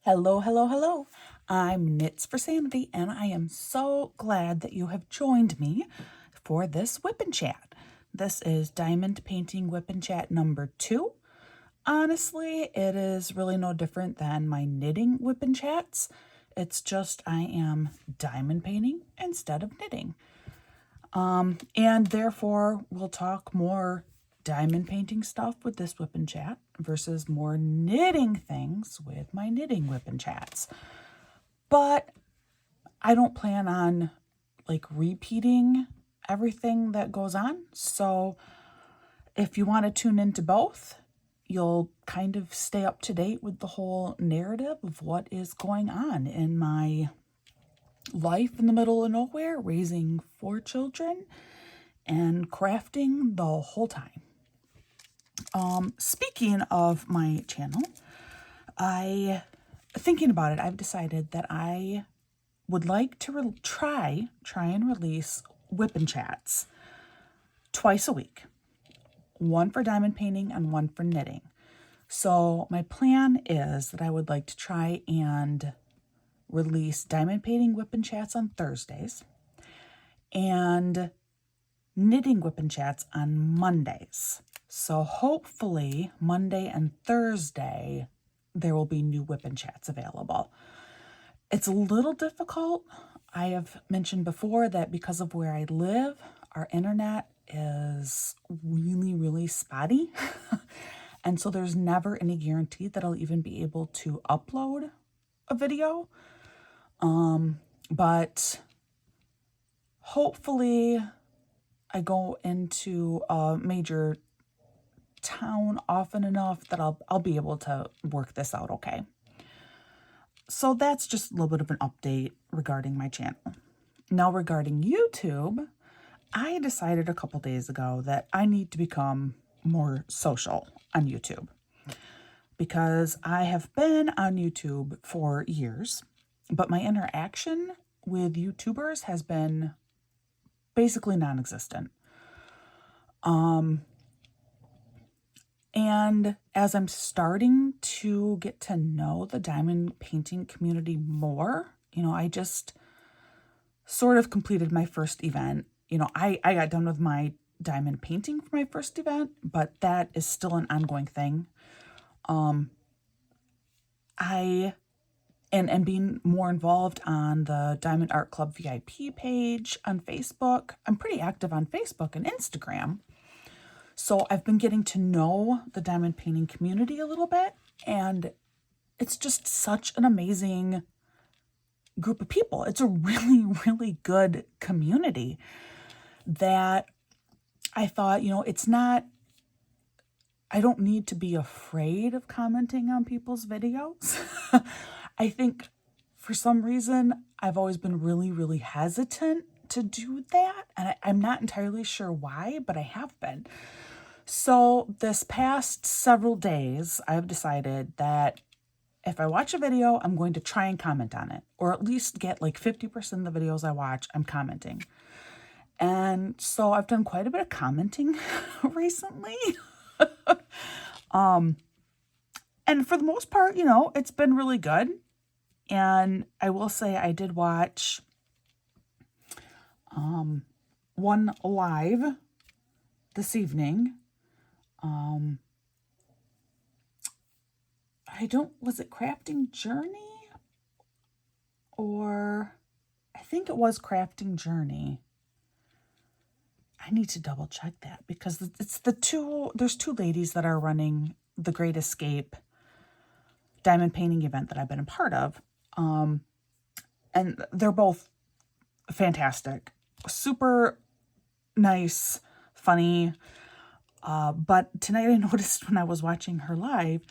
Hello, hello, hello. I'm Knits for Sanity, and I am so glad that you have joined me for this Whip and Chat. This is Diamond Painting Whip and Chat number 2. Honestly, it is really no different than my knitting Whip and Chats. It's just I am diamond painting instead of knitting. And therefore, we'll talk more diamond painting stuff with this Whip and Chat versus more knitting things with my knitting Whip and Chats. But I don't plan on repeating everything that goes on. So if you want to tune into both, you'll kind of stay up to date with the whole narrative of what is going on in my life in the middle of nowhere, raising 4 children and crafting the whole time. Speaking of my channel, thinking about it, I've decided that I would like to try and release Whip and Chats twice a week. One for diamond painting and one for knitting. So my plan is that I would like to try and release diamond painting Whip and Chats on Thursdays and knitting Whip and Chats on Mondays. So hopefully Monday and Thursday there will be new Whip and Chats available. It's a little difficult. I have mentioned before that because of where I live, our internet is really, really spotty. And so there's never any guarantee that I'll even be able to upload a video. But hopefully I go into a major town often enough that I'll be able to work this out okay. So that's just a little bit of an update regarding my channel. Now regarding YouTube, I decided a couple days ago that I need to become more social on YouTube because I have been on YouTube for years, but my interaction with YouTubers has been basically non-existent. And as I'm starting to get to know the diamond painting community more, I just sort of completed my first event. I got done with my diamond painting for my first event, but that is still an ongoing thing. And being more involved on the Diamond Art Club VIP page on Facebook. I'm pretty active on Facebook and Instagram. So I've been getting to know the diamond painting community a little bit, and it's just such an amazing group of people. It's a really, really good community that I thought, I don't need to be afraid of commenting on people's videos. I think for some reason, I've always been really, really hesitant to do that. And I'm not entirely sure why, but I have been. So this past several days, I've decided that if I watch a video, I'm going to try and comment on it, or at least get 50% of the videos I watch, I'm commenting. And so I've done quite a bit of commenting recently. And for the most part, it's been really good. And I will say I did watch one live this evening. Was it Crafting Journey? Or I think it was Crafting Journey. I need to double check that because there's 2 ladies that are running the Great Escape diamond painting event that I've been a part of. And they're both fantastic, super nice, funny. But tonight I noticed when I was watching her live,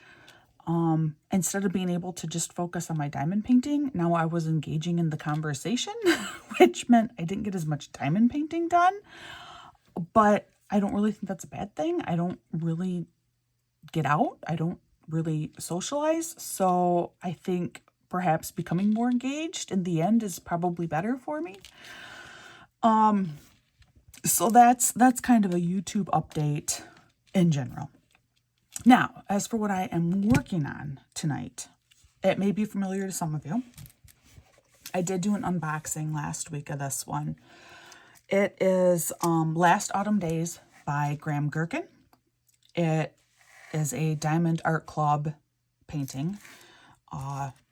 instead of being able to just focus on my diamond painting, now I was engaging in the conversation, which meant I didn't get as much diamond painting done. But I don't really think that's a bad thing. I don't really get out. I don't really socialize. So I think perhaps becoming more engaged in the end is probably better for me. So that's kind of a YouTube update in general. Now, as for what I am working on tonight, It may be familiar to some of you. I did do an unboxing last week of this one. It is Last Autumn Days by Graham Gherkin. It is a Diamond Art Club painting,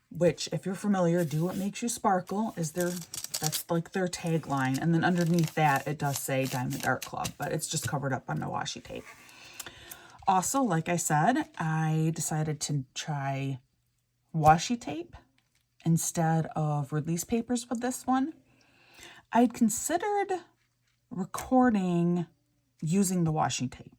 which, if you're familiar, do what makes you sparkle is that's like their tagline. And then underneath that, it does say Diamond Art Club, but it's just covered up by my washi tape. Also, like I said, I decided to try washi tape instead of release papers with this one. I'd considered recording using the washi tape,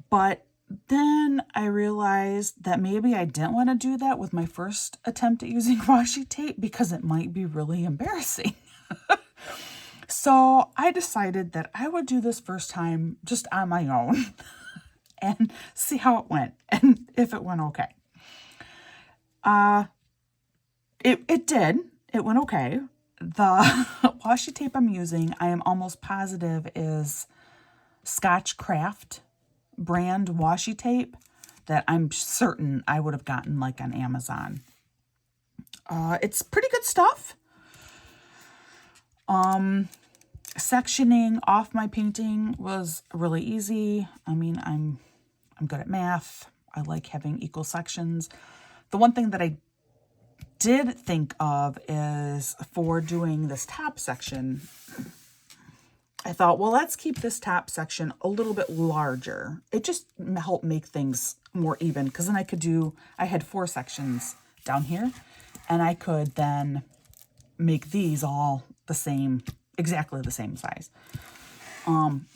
but then I realized that maybe I didn't want to do that with my first attempt at using washi tape because it might be really embarrassing. So I decided that I would do this first time just on my own and see how it went and if it went okay. It did. It went okay. The washi tape I'm using, I am almost positive is Scotch Craft brand washi tape that I'm certain I would have gotten like on Amazon. It's pretty good stuff. Sectioning off my painting was really easy. I mean, I'm good at math. I like having equal sections. The one thing that I did think of is for doing this top section, I thought, well, let's keep this top section a little bit larger. It just helped make things more even, because then I had 4 sections down here, and I could then make these all exactly the same size.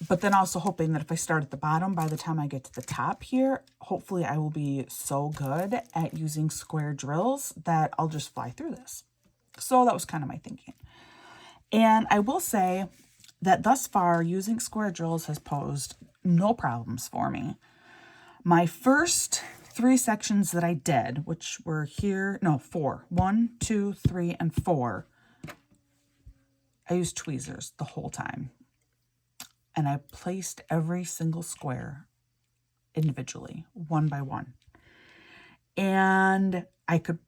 But then also hoping that if I start at the bottom, by the time I get to the top here, hopefully I will be so good at using square drills that I'll just fly through this. So that was kind of my thinking. And I will say that thus far, using square drills has posed no problems for me. My first 3 sections that I did, which were 4. 1, 2, 3, and 4. I used tweezers the whole time. And I placed every single square individually, one by one. And I could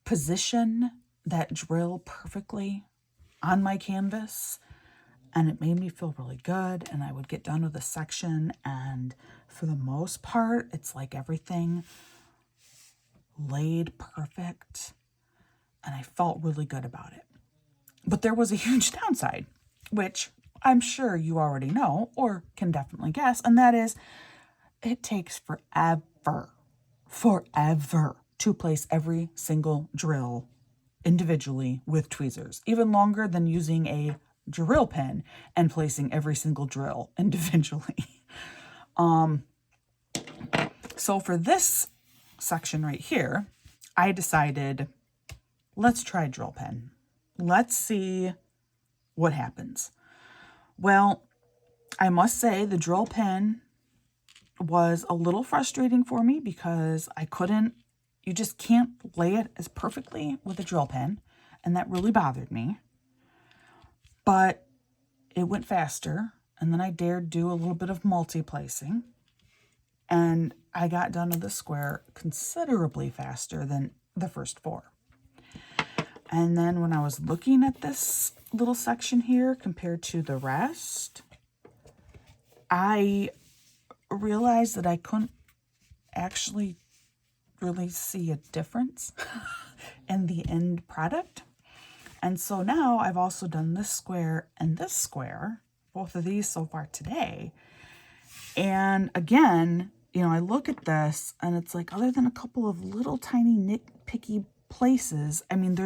position that drill perfectly on my canvas, and it made me feel really good. And I would get done with a section, and for the most part, it's like everything laid perfect, and I felt really good about it. But there was a huge downside, which I'm sure you already know or can definitely guess, and that is it takes forever to place every single drill individually with tweezers, even longer than using a drill pen and placing every single drill individually. So for this section right here, I decided, let's try drill pen. Let's see what happens. Well, I must say the drill pen was a little frustrating for me because you just can't lay it as perfectly with a drill pen, and that really bothered me. But it went faster, and then I dared do a little bit of multi-placing, and I got done with the square considerably faster than the first 4. And then when I was looking at this little section here compared to the rest, I realized that I couldn't actually really see a difference in the end product. And so now I've also done this square and this square, both of these so far today. And again, I look at this and it's like, other than a couple of little tiny nitpicky places, I mean, there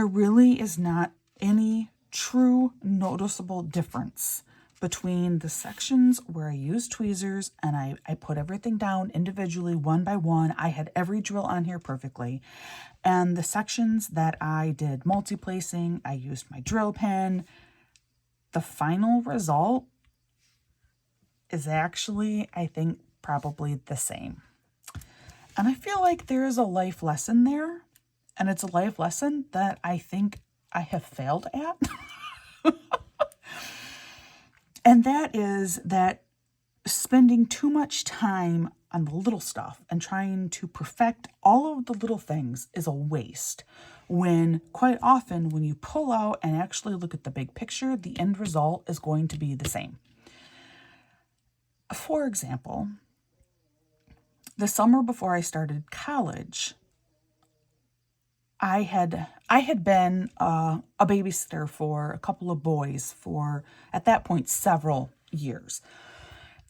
really is not any true noticeable difference between the sections where I use tweezers and I put everything down individually, one by one. I had every drill on here perfectly. And the sections that I did multi-placing, I used my drill pen. The final result is actually, I think, probably the same. And I feel like there is a life lesson there, and it's a life lesson that I think I have failed at. And that is that spending too much time on the little stuff and trying to perfect all of the little things is a waste, when quite often when you pull out and actually look at the big picture, the end result is going to be the same. For example, the summer before I started college, I had been a babysitter for a couple of boys for, at that point, several years.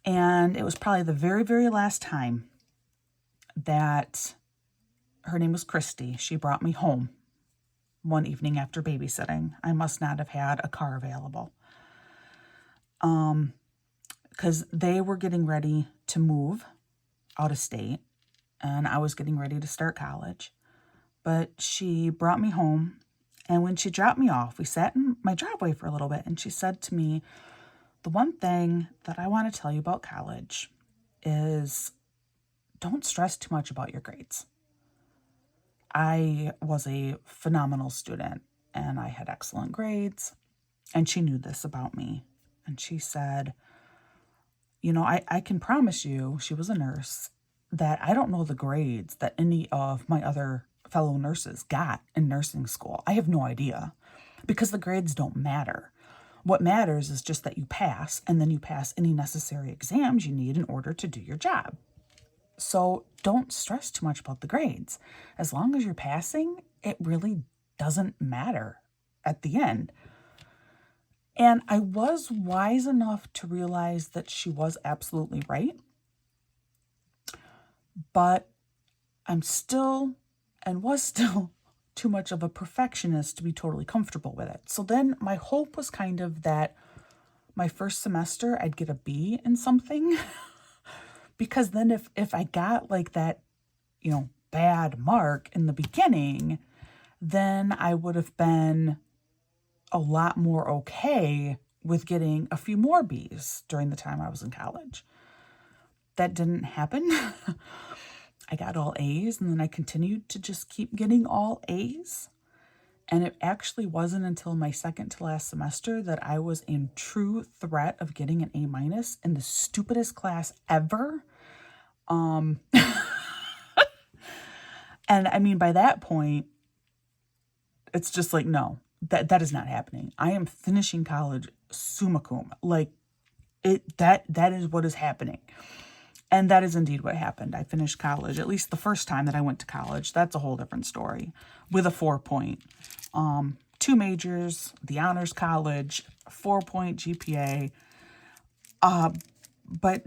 And it was probably the very, very last time that, her name was Christy, she brought me home one evening after babysitting. I must not have had a car available. Because they were getting ready to move out of state, and I was getting ready to start college. But she brought me home, and when she dropped me off, we sat in my driveway for a little bit, and she said to me, the one thing that I want to tell you about college is don't stress too much about your grades. I was a phenomenal student, and I had excellent grades, and she knew this about me. And she said, I can promise you, she was a nurse, that I don't know the grades that any of my other fellow nurses got in nursing school. I have no idea, because the grades don't matter. What matters is just that you pass, and then you pass any necessary exams you need in order to do your job. So don't stress too much about the grades. As long as you're passing, it really doesn't matter at the end. And I was wise enough to realize that she was absolutely right. But I'm still, and was still, too much of a perfectionist to be totally comfortable with it. So then my hope was kind of that my first semester I'd get a B in something. Because then if I got like that, bad mark in the beginning, then I would have been a lot more okay with getting a few more B's during the time I was in college. That didn't happen. I got all A's, and then I continued to just keep getting all A's. And it actually wasn't until my second to last semester that I was in true threat of getting an A- in the stupidest class ever. And I mean, by that point, it's just like, no, that is not happening. I am finishing college summa cum. Like, that is what is happening. And that is indeed what happened. I finished college, at least the first time that I went to college. That's a whole different story, with a 4-point. 2 majors, the honors college, 4-point GPA. But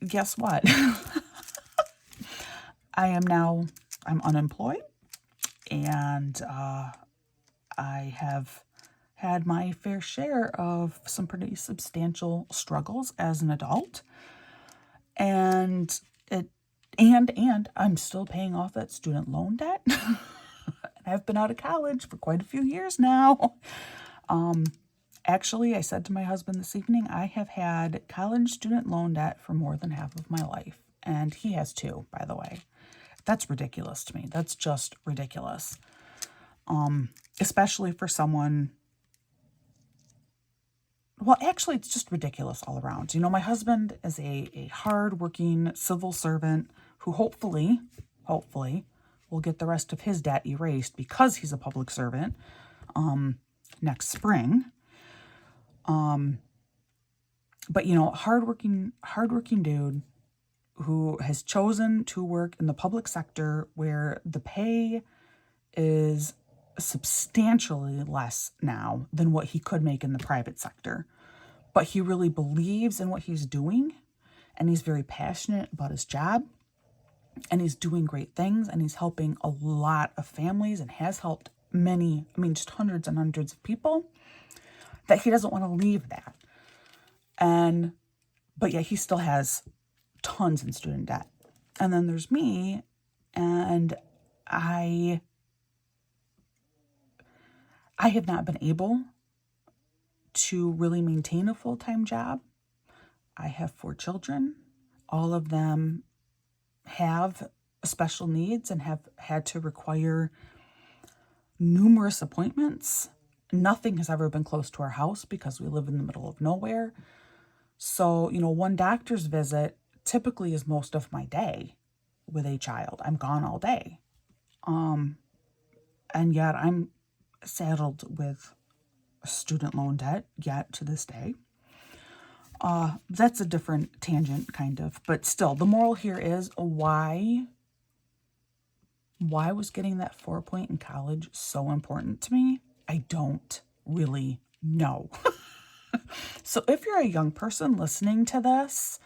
guess what? I'm unemployed, and I have had my fair share of some pretty substantial struggles as an adult. And I'm still paying off that student loan debt. I've been out of college for quite a few years now. Actually, I said to my husband this evening, I have had college student loan debt for more than half of my life. And he has too, by the way. That's ridiculous to me. That's just ridiculous. Especially for someone... Well, actually, it's just ridiculous all around. My husband is a hard-working civil servant who hopefully will get the rest of his debt erased because he's a public servant next spring. But, hardworking dude who has chosen to work in the public sector where the pay is substantially less now than what he could make in the private sector. But he really believes in what he's doing, and he's very passionate about his job, and he's doing great things, and he's helping a lot of families and has helped many, just hundreds and hundreds of people, that he doesn't want to leave that. But yeah, he still has tons in student debt. And then there's me, and I have not been able to really maintain a full-time job. I have 4 children. All of them have special needs and have had to require numerous appointments. Nothing has ever been close to our house because we live in the middle of nowhere. So, one doctor's visit typically is most of my day with a child. I'm gone all day. And yet I'm saddled with student loan debt yet to this day. That's a different tangent, kind of. But still, the moral here is why was getting that 4 in college so important to me? I don't really know. So if you're a young person listening to this,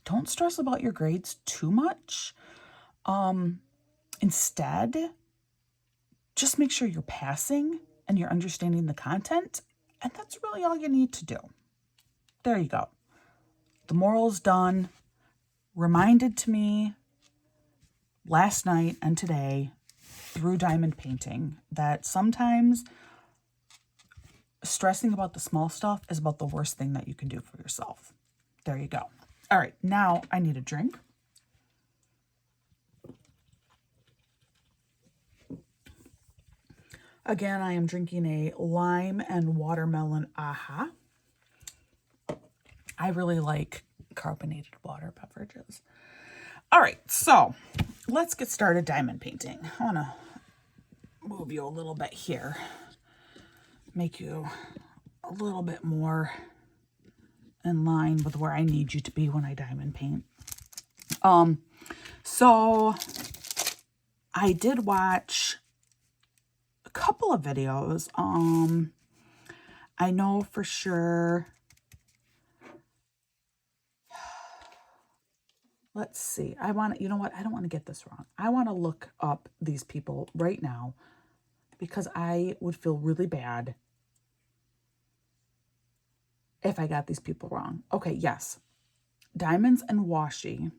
don't stress about your grades too much. Instead, just make sure you're passing and you're understanding the content, and that's really all you need to do. There you go. The moral's done. Reminded to me last night and today through diamond painting that sometimes stressing about the small stuff is about the worst thing that you can do for yourself. There you go. All right, now I need a drink. Again, I am drinking a lime and watermelon aha. I really like carbonated water beverages. All right, so let's get started diamond painting. I want to move you a little bit here, make you a little bit more in line with where I need you to be when I diamond paint. So I did watch a couple of videos. I know for sure. Let's see. You know what? I don't want to get this wrong. I want to look up these people right now because I would feel really bad if I got these people wrong. Okay, yes. Diamonds and Washi.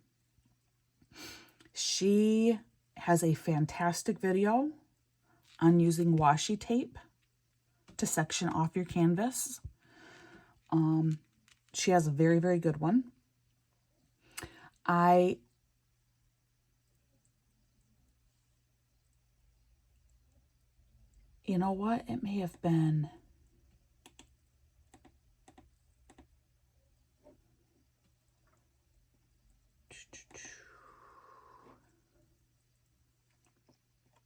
She has a fantastic video on using washi tape to section off your canvas. She has a very, very good one. You know what? It may have been...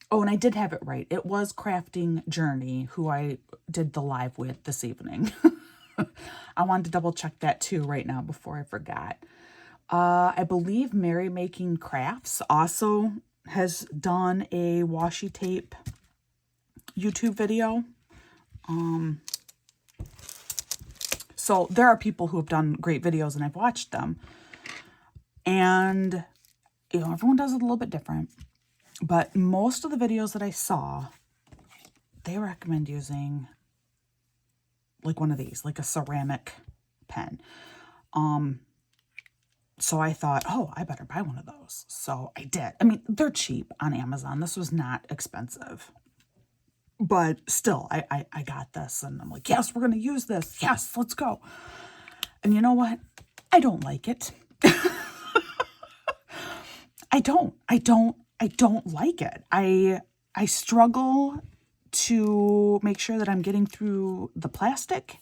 Oh, and I did have it right. It was Crafting Journey, who I did the live with this evening. I wanted to double check that too right now before I forgot. I believe Mary Making Crafts also has done a washi tape YouTube video. So there are people who have done great videos and I've watched them. And, you know, everyone does it a little bit different. But most of the videos that I saw, they recommend using like one of these, like a ceramic pen. So I thought, oh, I better buy one of those. So I did. I mean, they're cheap on Amazon. This was not expensive. But still, I got this and I'm like, yes, we're going to use this. Yes, let's go. And you know what? I don't like it. I don't like it. I struggle to make sure that I'm getting through the plastic.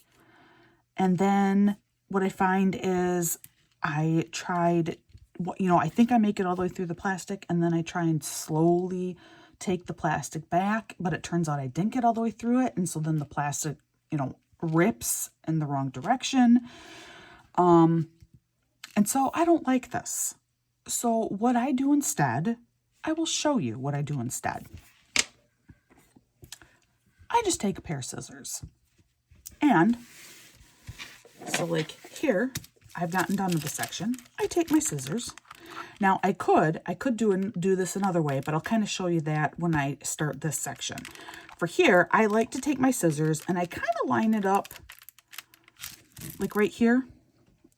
And then what I find is I tried, you know, I think I make it all the way through the plastic and then I try and slowly take the plastic back, but it turns out I didn't get all the way through it. And so then the plastic, you know, rips in the wrong direction. And so I don't like this. So what I do instead, I will show you what I do instead. I just take a pair of scissors. And so like here, I've gotten done with the section. I take my scissors. Now I could do this another way, but I'll kind of show you that when I start this section. For here, I like to take my scissors and I kind of line it up like right here.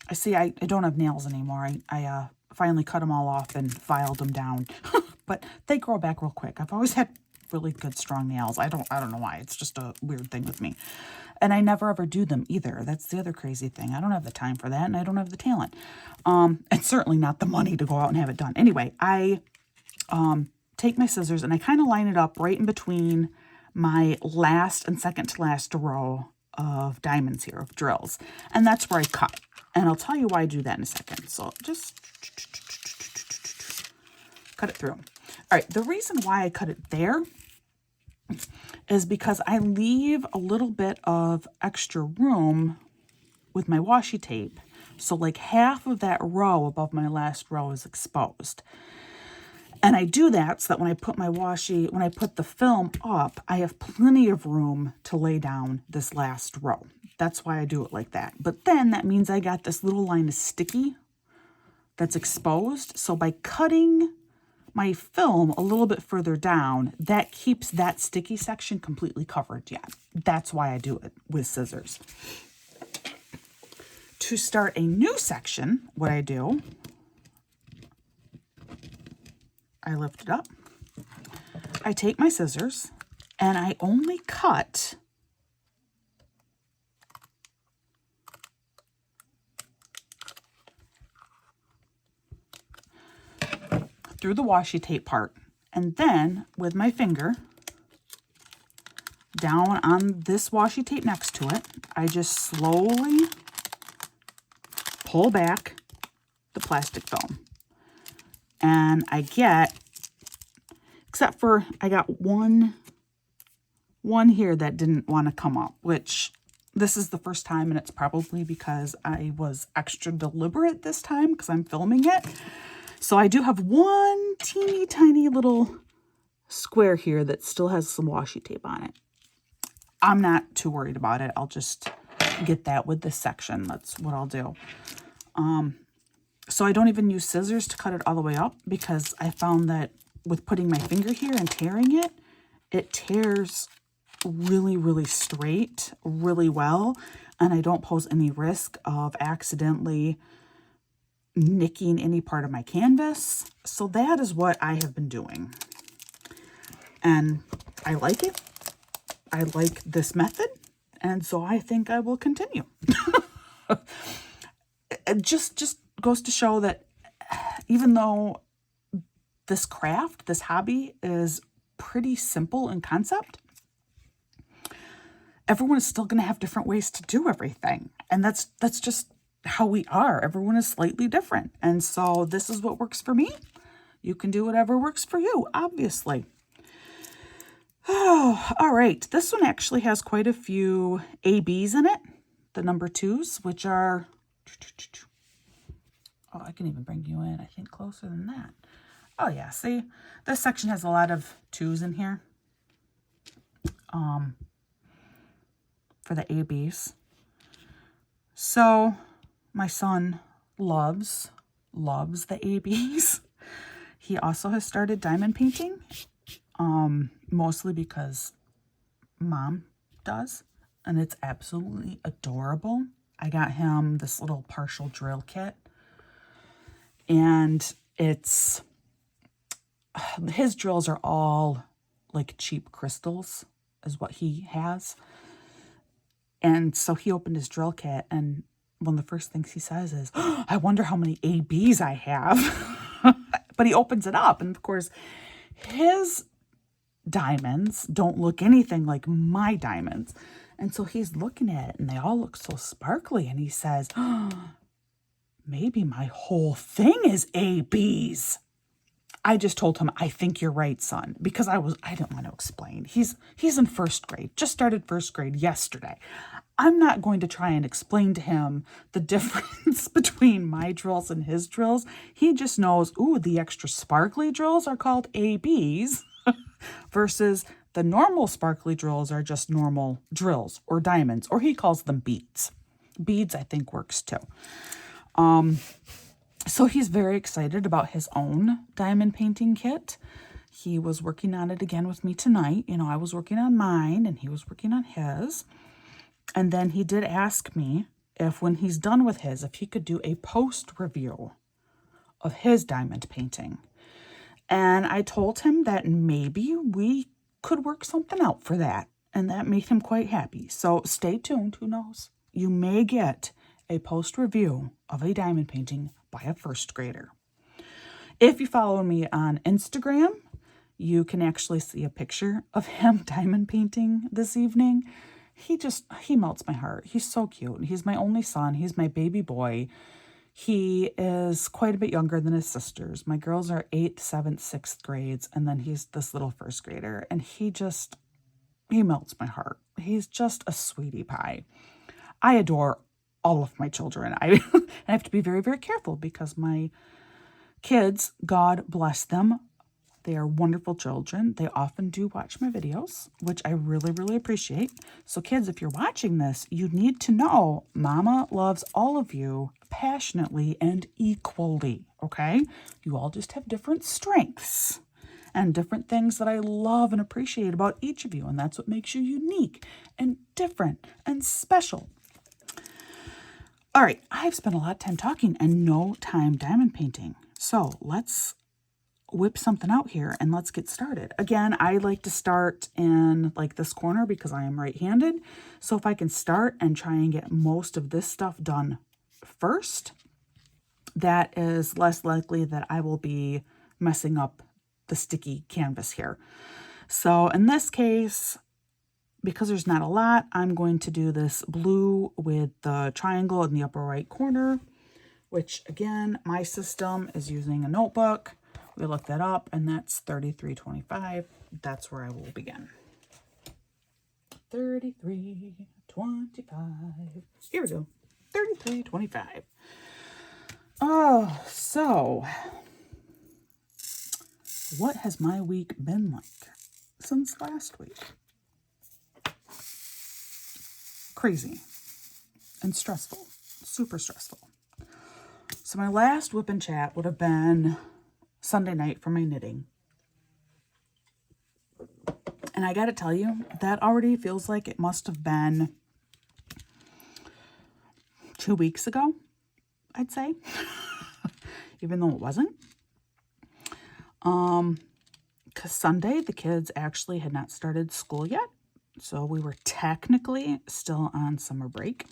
I see I don't have nails anymore. I finally cut them all off and filed them down. But they grow back real quick. I've always had really good strong nails. I don't know why. It's just a weird thing with me. And I never ever do them either. That's the other crazy thing. I don't have the time for that and I don't have the talent. And certainly not the money to go out and have it done. Anyway, I take my scissors and I kind of line it up right in between my last and second to last row of diamonds here, of drills. And that's where I cut. And I'll tell you why I do that in a second. So just cut it through. All right, the reason why I cut it there is because I leave a little bit of extra room with my washi tape. So like half of that row above my last row is exposed. And I do that so that when I put the film up, I have plenty of room to lay down this last row. That's why I do it like that. But then that means I got this little line of sticky that's exposed. So by cutting my film a little bit further down, that keeps that sticky section completely covered yet. That's why I do it with scissors. To start a new section, what I do, I lift it up, I take my scissors, and I only cut through the washi tape part, and then with my finger down on this washi tape next to it, I just slowly pull back the plastic film. And I get, except for I got one here that didn't want to come up, which this is the first time, and it's probably because I was extra deliberate this time because I'm filming it. So I do have one teeny tiny little square here that still has some washi tape on it. I'm not too worried about it. I'll just get that with this section. That's what I'll do. So I don't even use scissors to cut it all the way up because I found that with putting my finger here and tearing it, it tears really, really straight, really well, and I don't pose any risk of accidentally nicking any part of my canvas. So that is what I have been doing. And I like it. I like this method, and so I think I will continue. It just goes to show that even though this craft, this hobby is pretty simple in concept, everyone is still going to have different ways to do everything. And that's just how we are. Everyone is slightly different. And so this is what works for me. You can do whatever works for you, obviously. Oh, all right. This one actually has quite a few ABs in it, the number 2s, which are... Oh, I can even bring you in, I think, closer than that. Oh, yeah, see? This section has a lot of 2s in here for the ABs. So my son loves the ABs. He also has started diamond painting, mostly because Mom does, and it's absolutely adorable. I got him this little partial drill kit, and his drills are all like cheap crystals is what he has. And so he opened his drill kit, and one of the first things he says is, oh, I wonder how many ABs I have. But he opens it up, and of course his diamonds don't look anything like my diamonds. And so he's looking at it, and they all look so sparkly. And he says, oh, maybe my whole thing is ABs. I just told him, I think you're right, son, because I didn't want to explain. He's in first grade, just started first grade yesterday. I'm not going to try and explain to him the difference between my drills and his drills. He just knows, ooh, the extra sparkly drills are called ABs versus the normal sparkly drills are just normal drills or diamonds, or he calls them beads. Beads, I think, works too. So he's very excited about his own diamond painting kit. He was working on it again with me tonight. You know, I was working on mine and he was working on his. And then he did ask me if when he's done with his, if he could do a post review of his diamond painting. And I told him that maybe we could work something out for that. And that made him quite happy. So stay tuned. Who knows? You may get a post review of a diamond painting by a first grader. If you follow me on Instagram, you can actually see a picture of him diamond painting this evening. he melts my heart. He's so cute. He's my only son. He's my baby boy. He is quite a bit younger than his sisters. My girls are 8th, 7th, 6th grades, and then he's this little first grader, and he melts my heart. He's just a sweetie pie. I adore all of my children. I have to be very, very careful because my kids, God bless them, they are wonderful children. They often do watch my videos, which I really, really appreciate. So kids, if you're watching this, you need to know Mama loves all of you passionately and equally, okay? You all just have different strengths and different things that I love and appreciate about each of you, and that's what makes you unique and different and special. All right, I've spent a lot of time talking and no time diamond painting. So let's whip something out here and let's get started. Again, I like to start in like this corner because I am right-handed. So if I can start and try and get most of this stuff done first, that is less likely that I will be messing up the sticky canvas here. So in this case, because there's not a lot, I'm going to do this blue with the triangle in the upper right corner, which again, my system is using a notebook. We looked that up, and that's 33.25. That's where I will begin. 33.25. Here we go. 33.25. Oh, so what has my week been like since last week? Crazy and stressful. Super stressful. So my last whip and chat would have been Sunday night for my knitting. And I got to tell you, that already feels like it must have been 2 weeks ago, I'd say, even though it wasn't. Because Sunday, the kids actually had not started school yet. So we were technically still on summer break.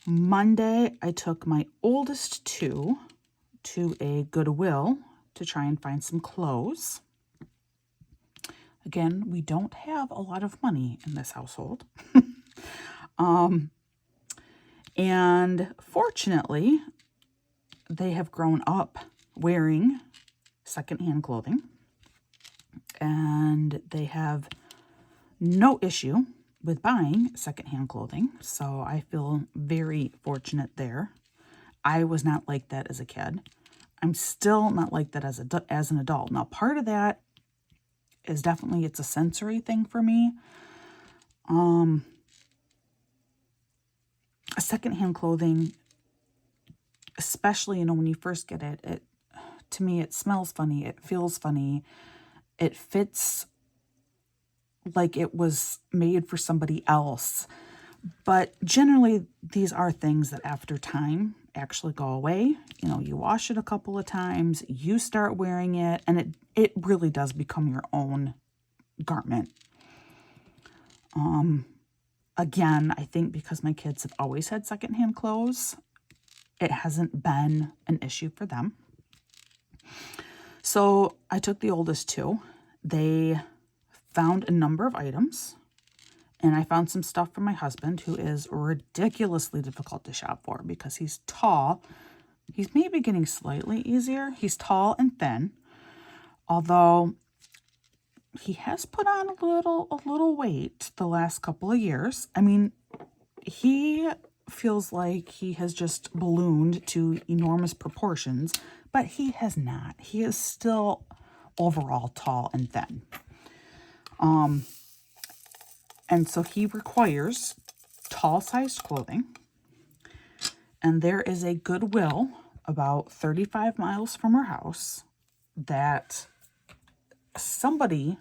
Monday, I took my oldest two to a Goodwill to try and find some clothes. Again, we don't have a lot of money in this household. And fortunately, they have grown up wearing secondhand clothing. And they have no issue with buying secondhand clothing. So I feel very fortunate there. I was not like that as a kid. I'm still not like that as an adult. Now, part of that is definitely, it's a sensory thing for me. Secondhand clothing, especially, when you first get it, to me, it smells funny. It feels funny. It fits like it was made for somebody else. But generally, these are things that after time actually go away. You wash it a couple of times, you start wearing it, and it really does become your own garment. Again, I think because my kids have always had secondhand clothes, it hasn't been an issue for them. So I took the oldest two. They found a number of items, and I found some stuff for my husband, who is ridiculously difficult to shop for because he's tall. He's maybe getting slightly easier. He's tall and thin, although he has put on a little weight the last couple of years. I mean, he feels like he has just ballooned to enormous proportions, but he has not. He is still overall tall and thin. And so he requires tall-sized clothing. And there is a Goodwill about 35 miles from our house that somebody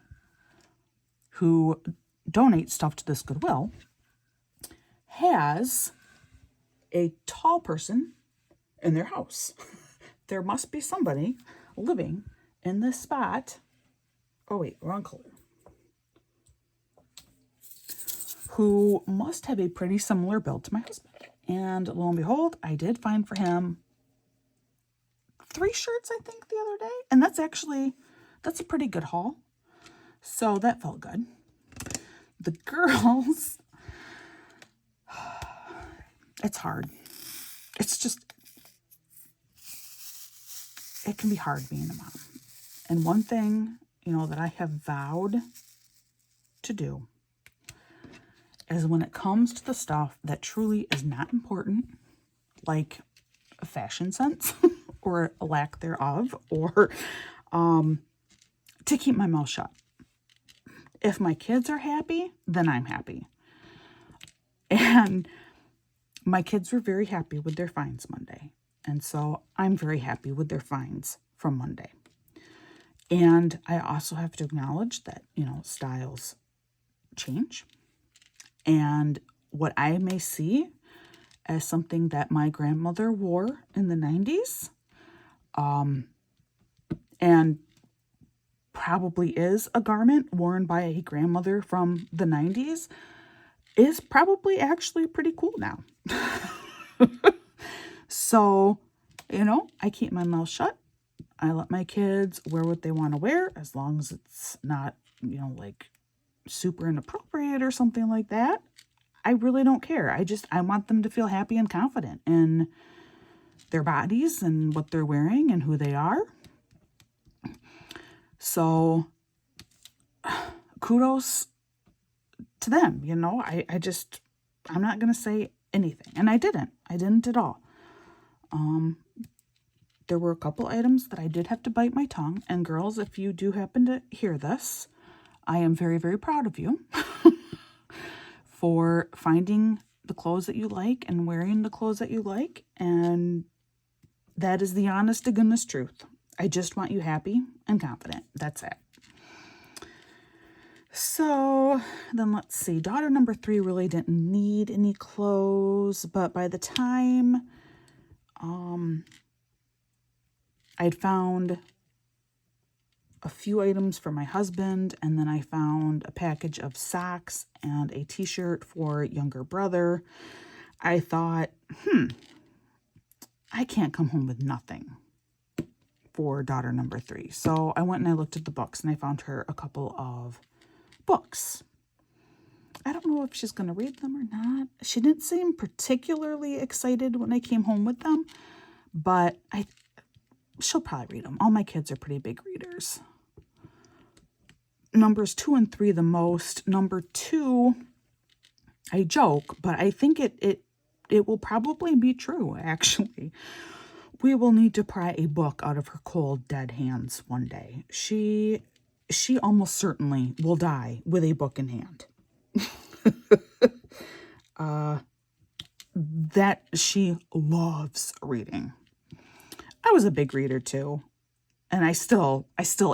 who donates stuff to this Goodwill has a tall person in their house. There must be somebody living in this spot. Oh, wait, wrong color. Who must have a pretty similar build to my husband. And lo and behold, I did find for him 3 shirts, I think, the other day. And that's a pretty good haul. So that felt good. The girls, it's hard. It's just, it can be hard being a mom. And one thing, that I have vowed to do is when it comes to the stuff that truly is not important, like fashion sense or a lack thereof, or to keep my mouth shut. If my kids are happy, then I'm happy. And my kids were very happy with their finds Monday. And so I'm very happy with their finds from Monday. And I also have to acknowledge that, styles change. And what I may see as something that my grandmother wore in the 90s, and probably is a garment worn by a grandmother from the 90s, is probably actually pretty cool now. So, I keep my mouth shut. I let my kids wear what they want to wear, as long as it's not, like super inappropriate or something like that. I really don't care. I want them to feel happy and confident in their bodies and what they're wearing and who they are. So kudos to them, I'm not going to say anything. And I didn't at all. There were a couple items that I did have to bite my tongue. And girls, if you do happen to hear this, I am very, very proud of you for finding the clothes that you like and wearing the clothes that you like. And that is the honest to goodness truth. I just want you happy and confident. That's it. So then let's see. Daughter number 3 really didn't need any clothes, but by the time I'd found a few items for my husband, and then I found a package of socks and a t-shirt for younger brother, I thought, I can't come home with nothing for daughter number 3. So I went and I looked at the books, and I found her a couple of books. I don't know if she's going to read them or not. She didn't seem particularly excited when I came home with them, but she'll probably read them. All my kids are pretty big readers. Numbers 2 and 3 the most. Number 2, I joke, but I think it will probably be true, actually. We will need to pry a book out of her cold, dead hands one day. She almost certainly will die with a book in hand. That she loves reading. I was a big reader too, and I still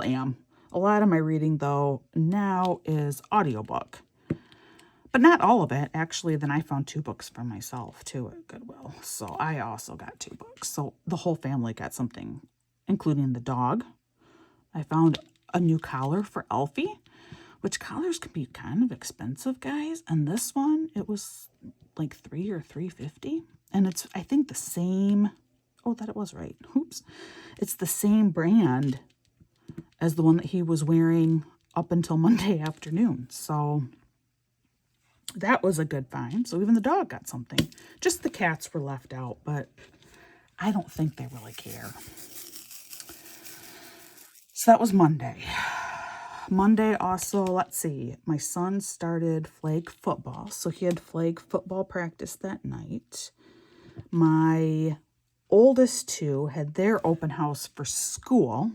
am. A lot of my reading, though, now is audiobook. But not all of it. Actually, then I found 2 books for myself, too, at Goodwill. So I also got 2 books. So the whole family got something, including the dog. I found a new collar for Elfie, which collars can be kind of expensive, guys. And this one, it was like $3 or $3.50. And it's, I think, the same. Oh, that it was right. Oops. It's the same brand as the one that he was wearing up until Monday afternoon. So that was a good find. So even the dog got something. Just the cats were left out, but I don't think they really care. So that was Monday. Monday also, let's see, my son started flag football. So he had flag football practice that night. My oldest 2 had their open house for school.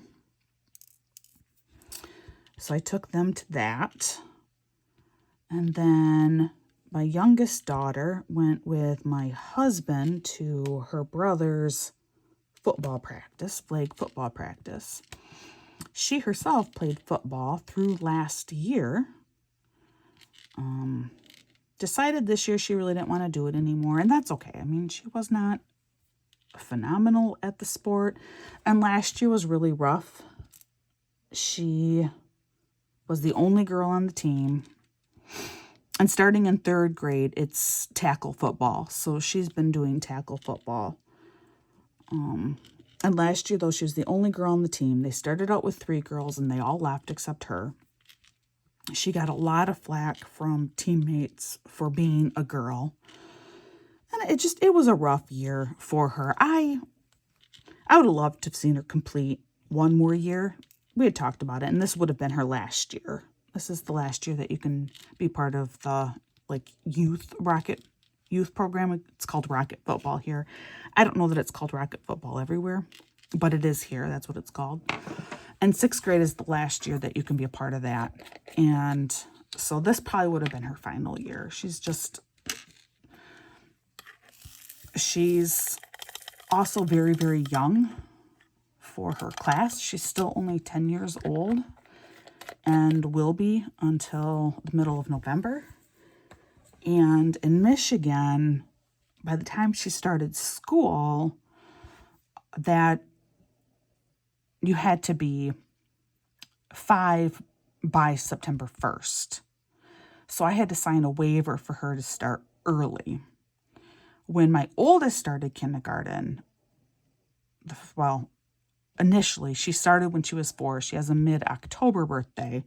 So I took them to that. And then my youngest daughter went with my husband to her brother's football practice, flag football practice. She herself played football through last year. Decided this year she really didn't want to do it anymore, and that's okay. I mean, she was not phenomenal at the sport, and last year was really rough. She was the only girl on the team, and starting in 3rd grade, it's tackle football, so she's been doing tackle football. And last year, though, she was the only girl on the team. They started out with 3 girls, and they all left except her. She got a lot of flack from teammates for being a girl. And it was a rough year for her. I would have loved to have seen her complete one more year. We had talked about it, and this would have been her last year. This is the last year that you can be part of the youth program. It's called Rocket Football here. I don't know that it's called Rocket Football everywhere, but it is here. That's what it's called. And 6th grade is the last year that you can be a part of that. And so this probably would have been her final year. She's also very, very young for her class. She's still only 10 years old and will be until the middle of November. And in Michigan, by the time she started school, that you had to be 5 by September 1st. So I had to sign a waiver for her to start early. When my oldest started kindergarten, well, initially she started when she was 4. She has a mid-October birthday,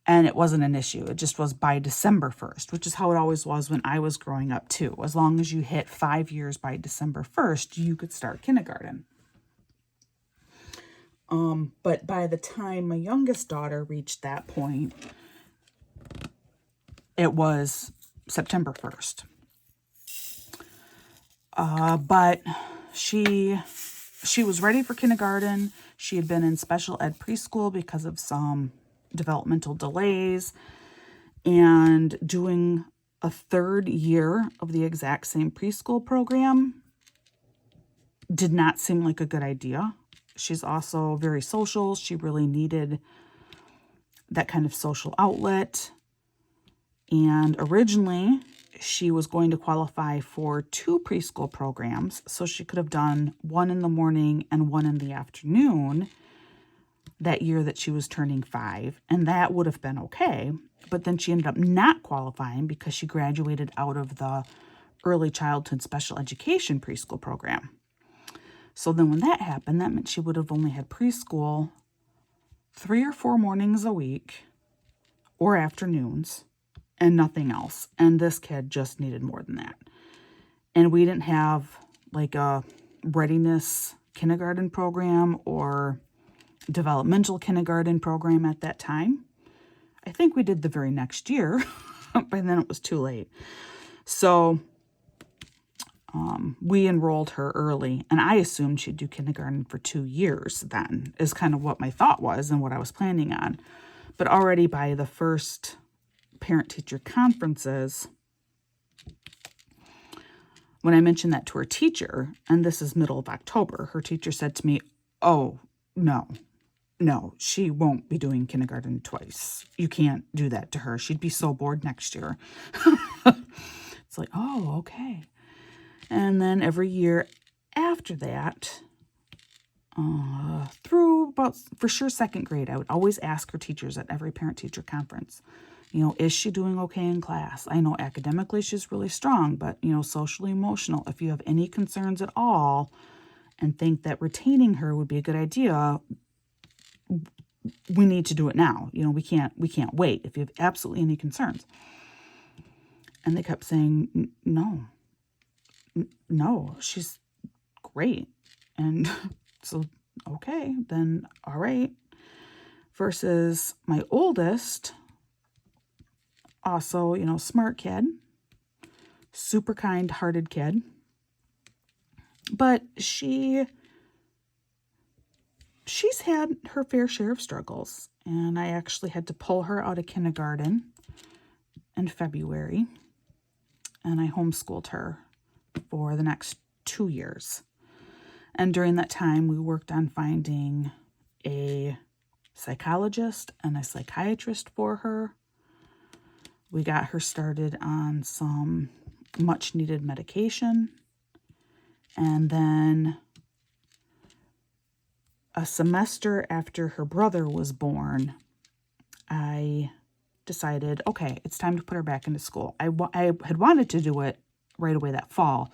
and it wasn't an issue. It just was by December 1st, which is how it always was when I was growing up too. As long as you hit 5 years by December 1st, you could start kindergarten. But by the time my youngest daughter reached that point, it was September 1st. But she was ready for kindergarten. She had been in special ed preschool because of some developmental delays, and doing a 3rd year of the exact same preschool program did not seem like a good idea. She's also very social. She really needed that kind of social outlet. And originally, she was going to qualify for 2 preschool programs, so she could have done one in the morning and one in the afternoon that year that she was turning 5, and that would have been okay. But then she ended up not qualifying because she graduated out of the early childhood special education preschool program. So then when that happened, that meant she would have only had preschool 3 or 4 mornings a week or afternoons and nothing else. And this kid just needed more than that. And we didn't have like a readiness kindergarten program or developmental kindergarten program at that time. I think we did the very next year, but then it was too late. So we enrolled her early, and I assumed she'd do kindergarten for 2 years then, is kind of what my thought was and what I was planning on. But already by the first parent-teacher conferences, when I mentioned that to her teacher, and this is middle of October, her teacher said to me, "Oh, no, she won't be doing kindergarten twice. You can't do that to her. She'd be so bored next year." It's like, oh, okay. And then every year after that, through about, for sure, 2nd grade, I would always ask her teachers at every parent-teacher conference, is she doing okay in class? I know academically she's really strong, but, socially, emotional. If you have any concerns at all and think that retaining her would be a good idea, we need to do it now. We can't wait if you have absolutely any concerns. And they kept saying, no, she's great. And so, okay, then all right. Versus my oldest, also, smart kid, super kind-hearted kid. But she's had her fair share of struggles. And I actually had to pull her out of kindergarten in February. And I homeschooled her for the next 2 years. And during that time, we worked on finding a psychologist and a psychiatrist for her. We got her started on some much-needed medication. And then a semester after her brother was born, I decided, okay, it's time to put her back into school. I had wanted to do it right away that fall.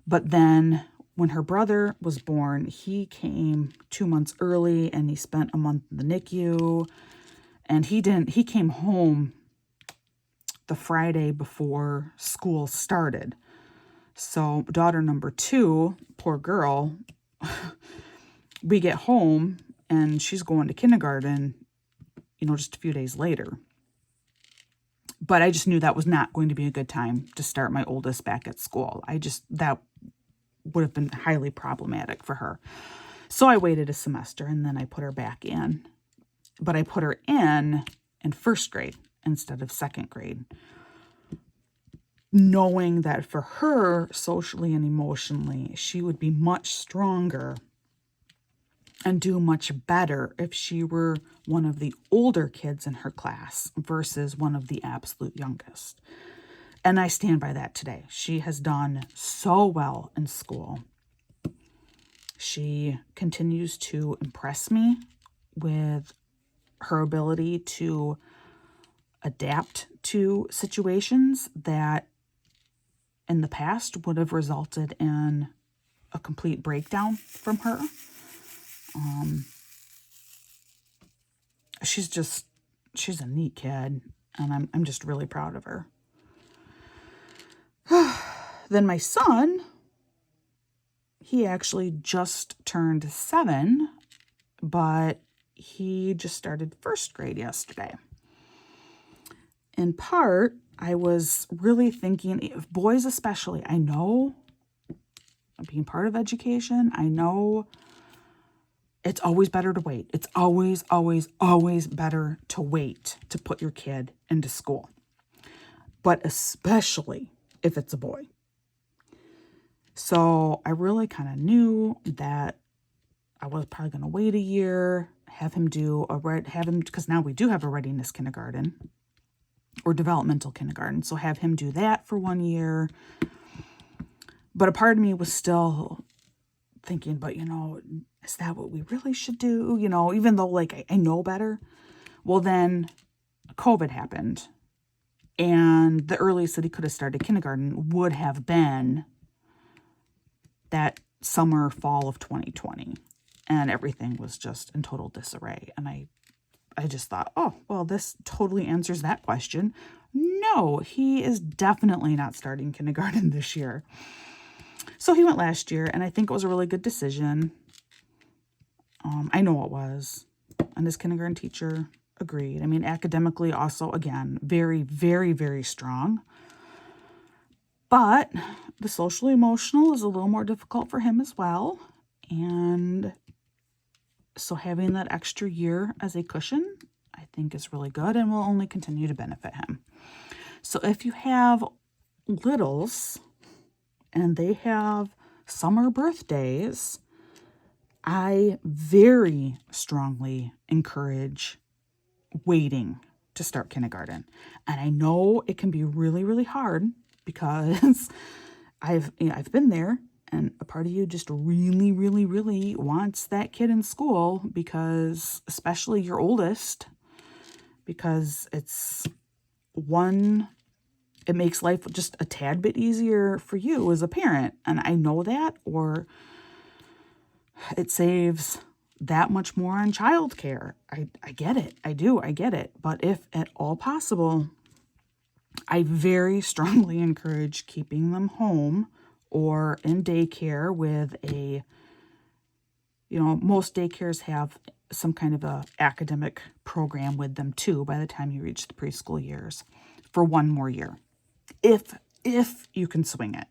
But then when her brother was born, he came 2 months early and he spent a month in the NICU. And he came home the Friday before school started. So daughter number 2, poor girl, we get home and she's going to kindergarten, just a few days later. But I just knew that was not going to be a good time to start my oldest back at school. That would have been highly problematic for her. So I waited a semester and then I put her back in. But I put her in first grade instead of second grade, knowing that for her, socially and emotionally, she would be much stronger and do much better if she were one of the older kids in her class versus one of the absolute youngest. And I stand by that today. She has done so well in school. She continues to impress me with her ability to adapt to situations that in the past would have resulted in a complete breakdown from her. She's a neat kid, and I'm just really proud of her. Then my son, he actually just turned 7, but he just started first grade yesterday. In part, I was really thinking, boys especially, I know, being part of education, I know it's always better to wait. It's always, always, always better to wait to put your kid into school. But especially if it's a boy. So I really kind of knew that I was probably going to wait a year, because now we do have a readiness kindergarten or developmental kindergarten. So have him do that for 1 year. But a part of me was still thinking, but is that what we really should do? Even though I know better. Well, then COVID happened. And the earliest that he could have started kindergarten would have been that summer, fall of 2020. And everything was just in total disarray. And I just thought, oh, well, this totally answers that question. No, he is definitely not starting kindergarten this year. So he went last year, and I think it was a really good decision. I know it was. And his kindergarten teacher agreed. I mean, academically also, again, very, very, very strong. But the social emotional is a little more difficult for him as well. And so having that extra year as a cushion, I think is really good and will only continue to benefit him. So if you have littles and they have summer birthdays, I very strongly encourage waiting to start kindergarten. And I know it can be really, really hard because I've been there, and a part of you just really, really, really wants that kid in school, because especially your oldest, because it makes life just a tad bit easier for you as a parent. And I know that, or it saves that much more on childcare. I get it. I get it. But if at all possible, I very strongly encourage keeping them home or in daycare with most daycares have some kind of a academic program with them too by the time you reach the preschool years for 1 more year. If you can swing it.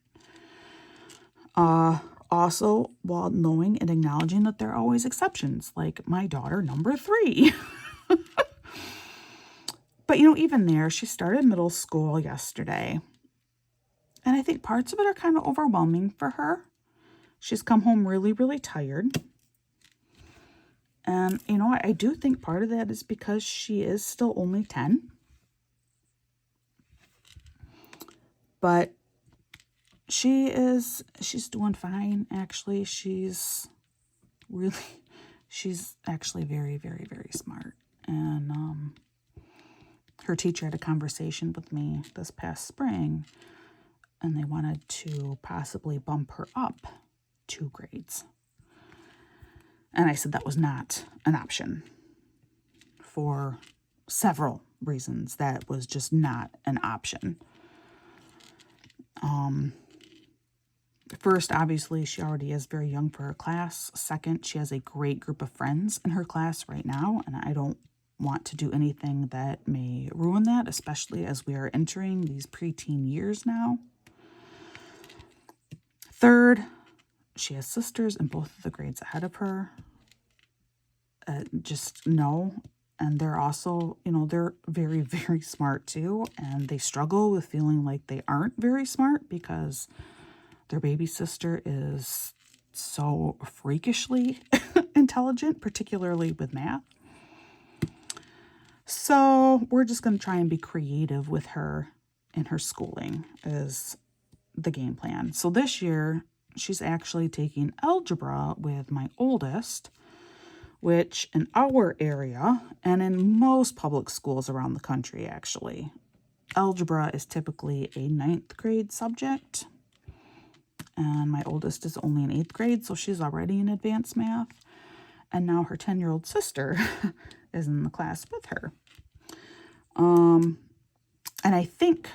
Also, while knowing and acknowledging that there are always exceptions, like my daughter number 3. But, even there, she started middle school yesterday. And I think parts of it are kind of overwhelming for her. She's come home really, really tired. And, I do think part of that is because she is still only 10. But she's doing fine, actually. She's actually very, very, very smart. And her teacher had a conversation with me this past spring, and they wanted to possibly bump her up 2 grades. And I said that was not an option for several reasons that was just not an option. First, obviously, she already is very young for her class. Second, she has a great group of friends in her class right now, and I don't want to do anything that may ruin that, especially as we are entering these preteen years now. Third, she has sisters in both of the grades ahead of her. Just no. And they're also, they're very, very smart too. And they struggle with feeling like they aren't very smart because their baby sister is so freakishly intelligent, particularly with math. So we're just going to try and be creative with her in her schooling is the game plan. So this year, she's actually taking algebra with my oldest, which in our area and in most public schools around the country, actually, algebra is typically a 9th grade subject. And my oldest is only in 8th grade, so she's already in advanced math. And now her 10-year-old sister is in the class with her. And I think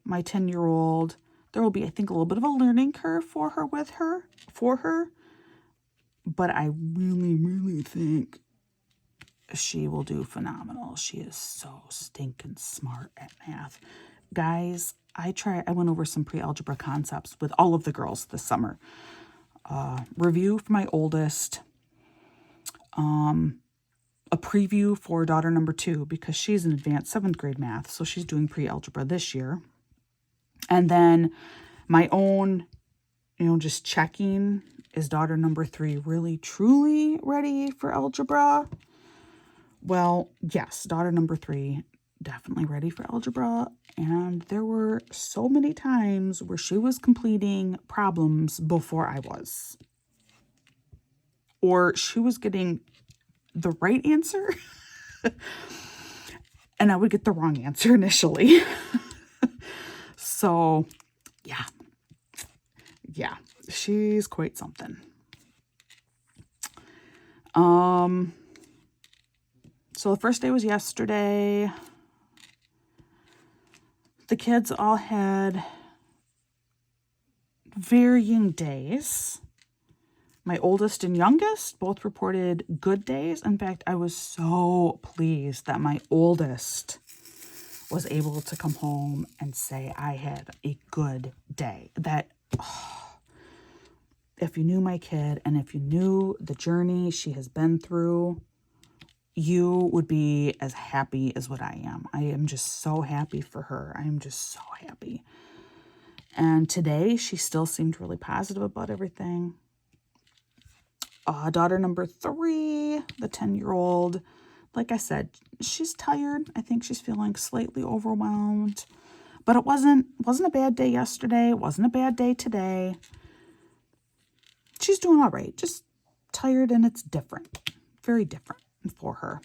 my 10-year-old, there will be, I think, a little bit of a learning curve for her. But I really, really think she will do phenomenal. She is so stinking smart at math. Guys, I went over some pre-algebra concepts with all of the girls this summer. Review for my oldest. A preview for daughter number 2 because she's in advanced 7th grade math. So she's doing pre-algebra this year. And then my own, just checking, is daughter number 3 really, truly ready for algebra? Well, yes, daughter number 3, definitely ready for algebra. And there were so many times where she was completing problems before I was. Or she was getting the right answer. And I would get the wrong answer initially. So, yeah, she's quite something. So the first day was yesterday. The kids all had varying days. My oldest and youngest both reported good days. In fact, I was so pleased that my oldest was able to come home and say I had a good day. If you knew my kid and if you knew the journey she has been through, you would be as happy as what I am. I am just so happy for her. I am just so happy. And today, she still seemed really positive about everything. Daughter number 3, the 10-year-old, like I said, she's tired. I think she's feeling slightly overwhelmed. But it wasn't a bad day yesterday. It wasn't a bad day today. She's doing all right. Just tired, and it's different. Very different for her.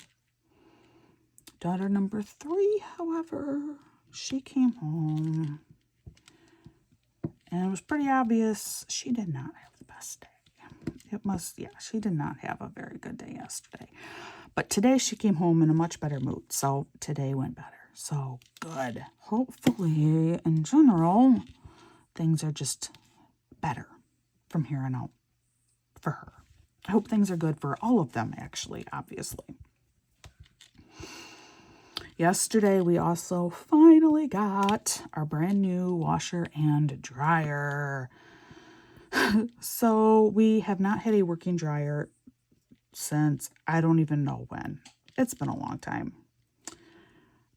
Daughter number 3, however, she came home. And it was pretty obvious she did not have the best day. She did not have a very good day yesterday. But today she came home in a much better mood. So today went better. So good. Hopefully, in general, things are just better from here on out for her. I hope things are good for all of them, actually, obviously. Yesterday, we also finally got our brand new washer and dryer. So we have not had a working dryer since I don't even know when. It's been a long time.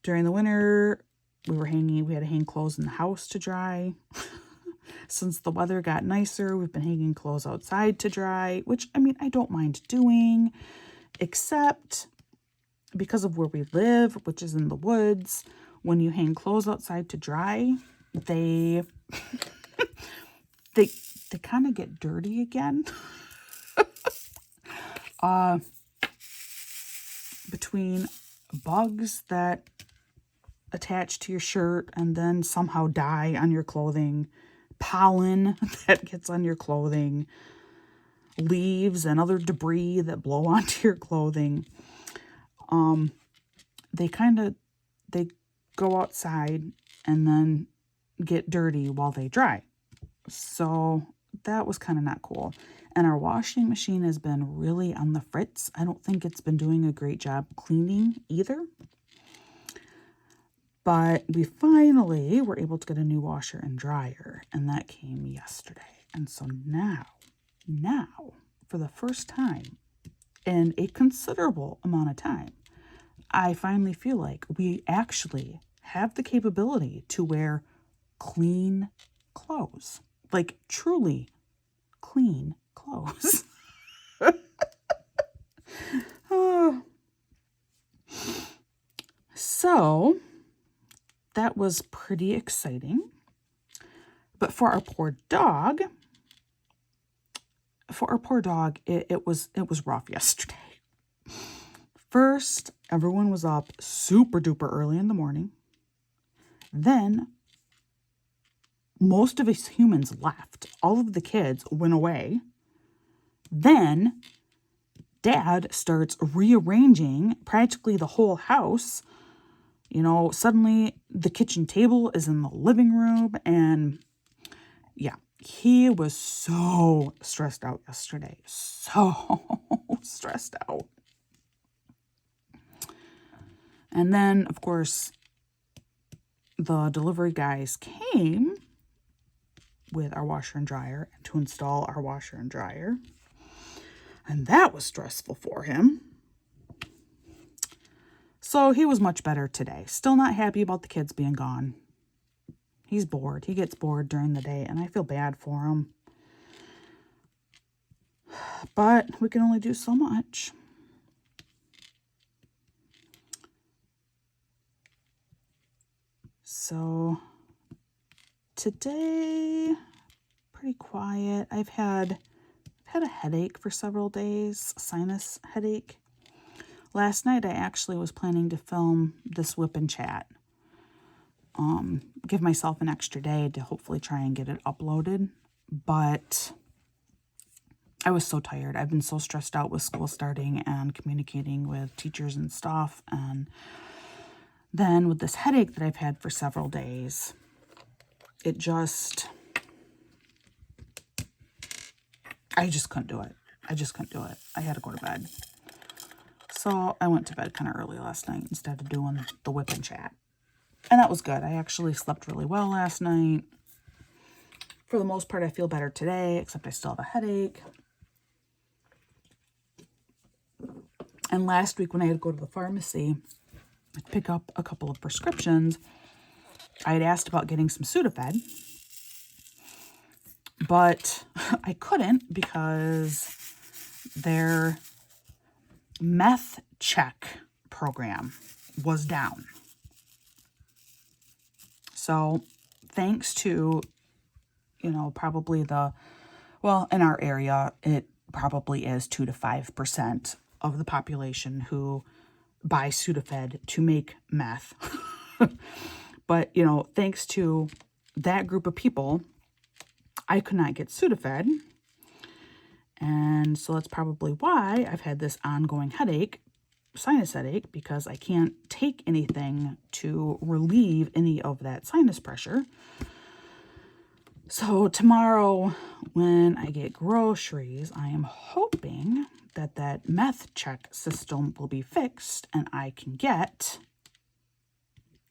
During the winter, we had to hang clothes in the house to dry. Since the weather got nicer, we've been hanging clothes outside to dry, which, I don't mind doing, except because of where we live, which is in the woods. When you hang clothes outside to dry, they kind of get dirty again. Between bugs that attach to your shirt and then somehow die on your clothing, pollen that gets on your clothing, leaves and other debris that blow onto your clothing. they go outside and then get dirty while they dry. So that was kind of not cool. And our washing machine has been really on the fritz. I don't think it's been doing a great job cleaning either. But we finally were able to get a new washer and dryer, and that came yesterday. And so now, for the first time in a considerable amount of time, I finally feel like we actually have the capability to wear clean clothes. Like, truly clean clothes. Oh. So, that was pretty exciting. But for our poor dog, it was rough yesterday. First, everyone was up super duper early in the morning. Then, most of us humans left. All of the kids went away. Then, Dad starts rearranging practically the whole house. You know, suddenly the kitchen table is in the living room, and yeah, he was so stressed out yesterday. So stressed out. And then, of course, the delivery guys came with our washer and dryer to install our washer and dryer. And that was stressful for him. So he was much better today. Still not happy about the kids being gone. He's bored. He gets bored during the day, and I feel bad for him. But we can only do so much. So today, pretty quiet. I've had a headache for several days, a sinus headache. Last night, I actually was planning to film this whip and chat. Give myself an extra day to hopefully try and get it uploaded. But I was so tired. I've been so stressed out with school starting and communicating with teachers and stuff. And then with this headache that I've had for several days, I just couldn't do it. I had to go to bed. So I went to bed kind of early last night instead of doing the whip and chat. And that was good. I actually slept really well last night. For the most part, I feel better today, except I still have a headache. And last week when I had to go to the pharmacy to pick up a couple of prescriptions, I had asked about getting some Sudafed. But I couldn't because their meth check program was down. So thanks to, probably in our area, it probably is 2 to 5% of the population who buy Sudafed to make meth. But, thanks to that group of people, I could not get Sudafed. And so that's probably why I've had this ongoing headache, sinus headache, because I can't take anything to relieve any of that sinus pressure. So tomorrow when I get groceries, I am hoping that meth check system will be fixed and I can get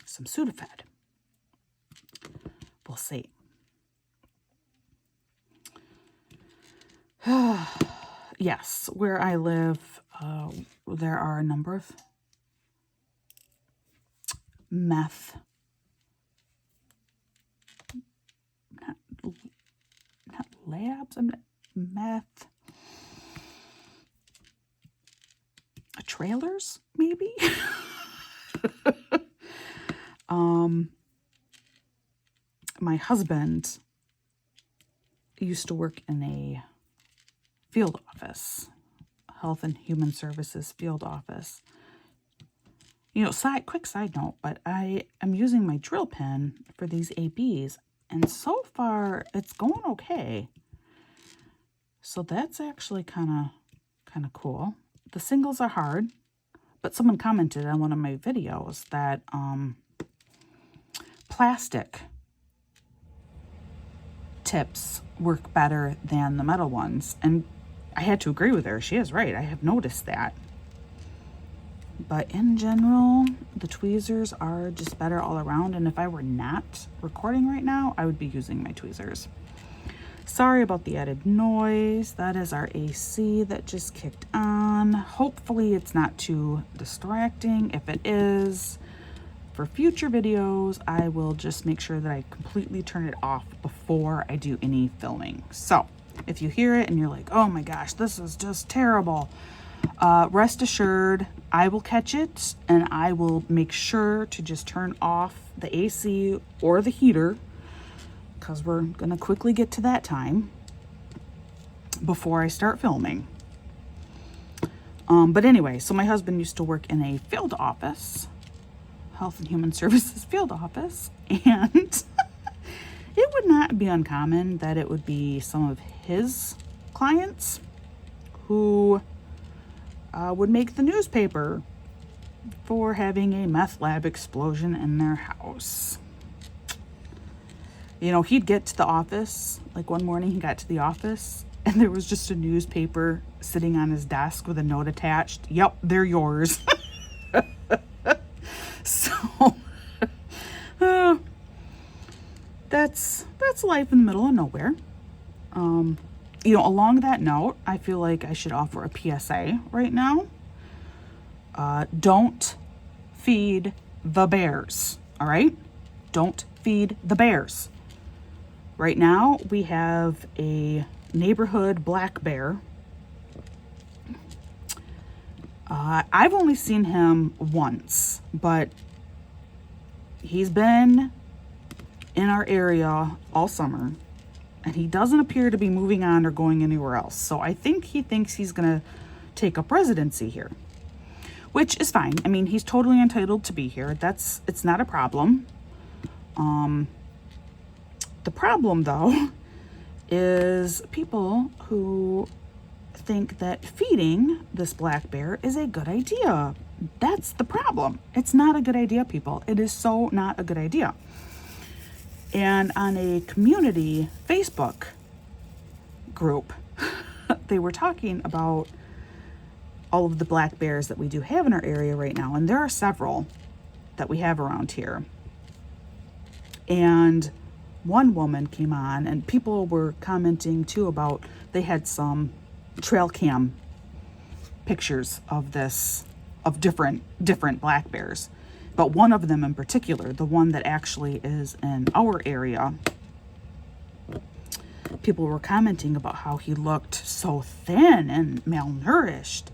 some Sudafed. We'll see. Yes, where I live, there are a number of meth, not labs, meth, trailers, maybe? My husband used to work in a field office, Health and Human Services field office. Quick side note, but I am using my drill pen for these ABs, and so far it's going okay. So that's actually kind of cool. The singles are hard, but someone commented on one of my videos that plastic tips work better than the metal ones. And I had to agree with her. She is right. I have noticed that. But in general, the tweezers are just better all around. And if I were not recording right now, I would be using my tweezers. Sorry about the added noise. That is our AC that just kicked on. Hopefully it's not too distracting. If it is, for future videos, I will just make sure that I completely turn it off before I do any filming. So if you hear it and you're like, oh my gosh, this is just terrible, rest assured, I will catch it and I will make sure to just turn off the AC or the heater, because we're going to quickly get to that time before I start filming. But anyway, so my husband used to work in a field office, Health and Human Services field office, and it would not be uncommon that it would be some of his clients who would make the newspaper for having a meth lab explosion in their house. You know, he'd get to the office, like one morning he got to the office and there was just a newspaper sitting on his desk with a note attached. Yep, they're yours. So, that's life in the middle of nowhere. You know, along that note, I feel like I should offer a PSA right now. Don't feed the bears, all right? Don't feed the bears. Right now, we have a neighborhood black bear. I've only seen him once, but he's been in our area all summer, and he doesn't appear to be moving on or going anywhere else. So I think he thinks he's going to take up residency here, which is fine. I mean, he's totally entitled to be here. It's not a problem. The problem, though, is people who think that feeding this black bear is a good idea. That's the problem. It's not a good idea, people. It is so not a good idea. And on a community Facebook group, they were talking about all of the black bears that we do have in our area right now. And there are several that we have around here. And one woman came on and people were commenting too about, they had some trail cam pictures of different black bears. But one of them in particular, the one that actually is in our area, people were commenting about how he looked so thin and malnourished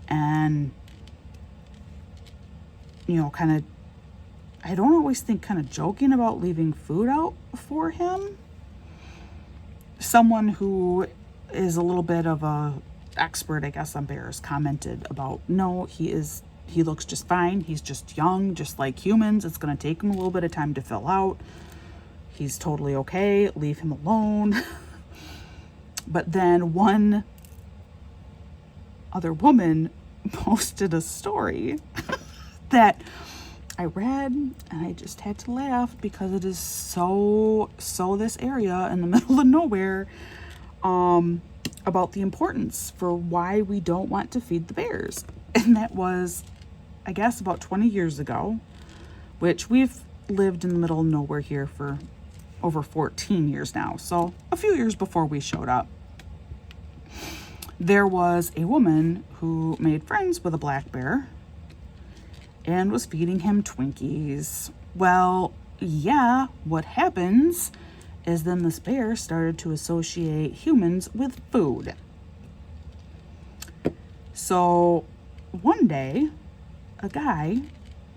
and, you know, kind of, I don't always think kind of joking about leaving food out for him. Someone who is a little bit of a expert, I guess, on bears commented about, no, he looks just fine. He's just young, just like humans. It's going to take him a little bit of time to fill out. He's totally okay. Leave him alone. But then one other woman posted a story that I read and I just had to laugh because it is so this area in the middle of nowhere, about the importance for why we don't want to feed the bears. And that was, I guess, about 20 years ago, which we've lived in the middle of nowhere here for over 14 years now. So a few years before we showed up, there was a woman who made friends with a black bear and was feeding him Twinkies. Well, yeah, what happens is then this bear started to associate humans with food. So one day, a guy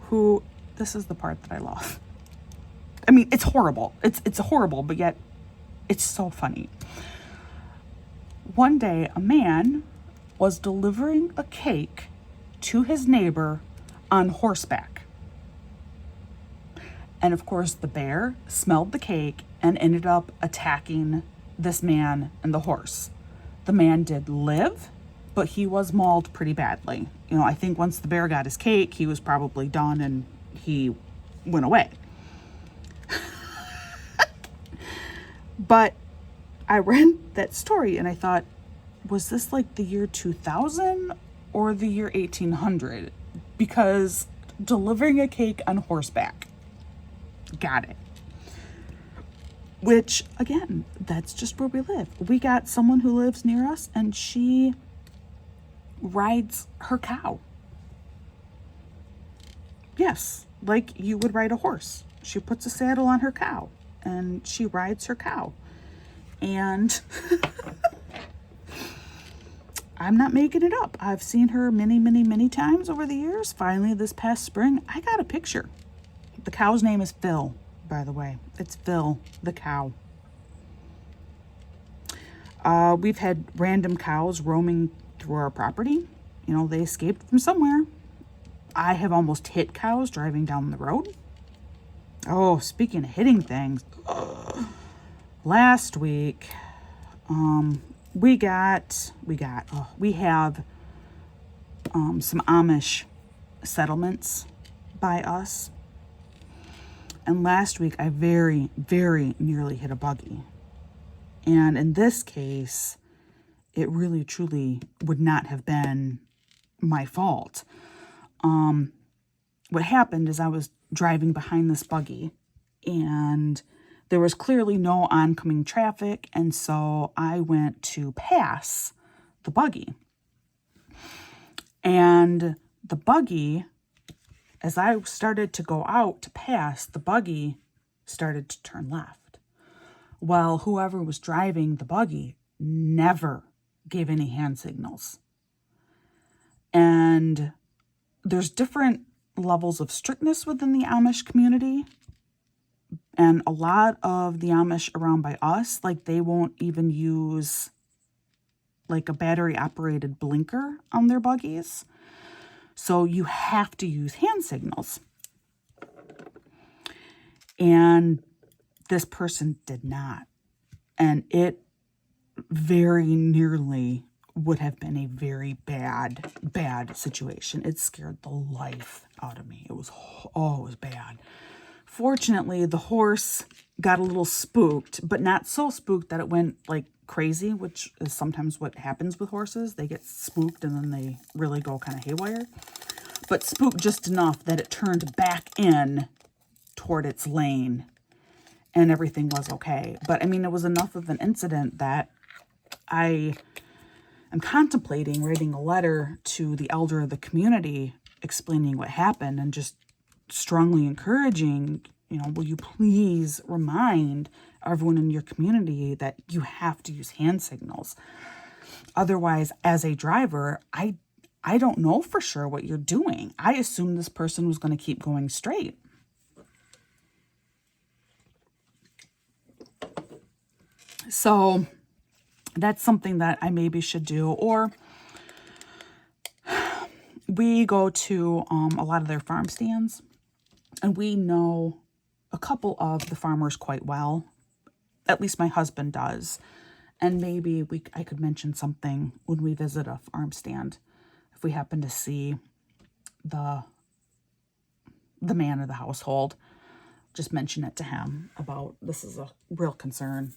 who, this is the part that I love. I mean, it's horrible. It's horrible, but yet it's so funny. One day, a man was delivering a cake to his neighbor on horseback. And of course, the bear smelled the cake and ended up attacking this man and the horse. The man did live, but he was mauled pretty badly. You know, I think once the bear got his cake, he was probably done and he went away. But I read that story and I thought, was this like the year 2000 or the year 1800? Because delivering a cake on horseback. Got it. Which, again, that's just where we live. We got someone who lives near us and she rides her cow. Yes, like you would ride a horse. She puts a saddle on her cow and she rides her cow. And I'm not making it up. I've seen her many, many, many times over the years. Finally, this past spring, I got a picture. The cow's name is Phil, by the way. It's Phil, the cow. We've had random cows roaming through our property. You know, they escaped from somewhere. I have almost hit cows driving down the road. Oh, speaking of hitting things, last week, we have some Amish settlements by us. And last week, I very, very nearly hit a buggy. And in this case, it really, truly would not have been my fault. What happened is I was driving behind this buggy, and there was clearly no oncoming traffic, and so I went to pass the buggy. And the buggy, as I started to go out to pass, the buggy started to turn left. Well, whoever was driving the buggy never gave any hand signals. And there's different levels of strictness within the Amish community. And a lot of the Amish around by us, like they won't even use like a battery operated blinker on their buggies. So you have to use hand signals. And this person did not. And it very nearly would have been a very bad situation. It scared the life out of me. It was bad. Fortunately, the horse got a little spooked, but not so spooked that it went like crazy, which is sometimes what happens with horses. They get spooked and then they really go kind of haywire. But spooked just enough that it turned back in toward its lane and everything was okay. But I mean, it was enough of an incident that I am contemplating writing a letter to the elder of the community explaining what happened and just strongly encouraging, you know, will you please remind everyone in your community that you have to use hand signals. Otherwise, as a driver, I don't know for sure what you're doing. I assumed this person was going to keep going straight. So that's something that I maybe should do. Or we go to a lot of their farm stands, and we know a couple of the farmers quite well. At least my husband does. And maybe I could mention something when we visit a farm stand. If we happen to see the man of the household, just mention it to him about this is a real concern.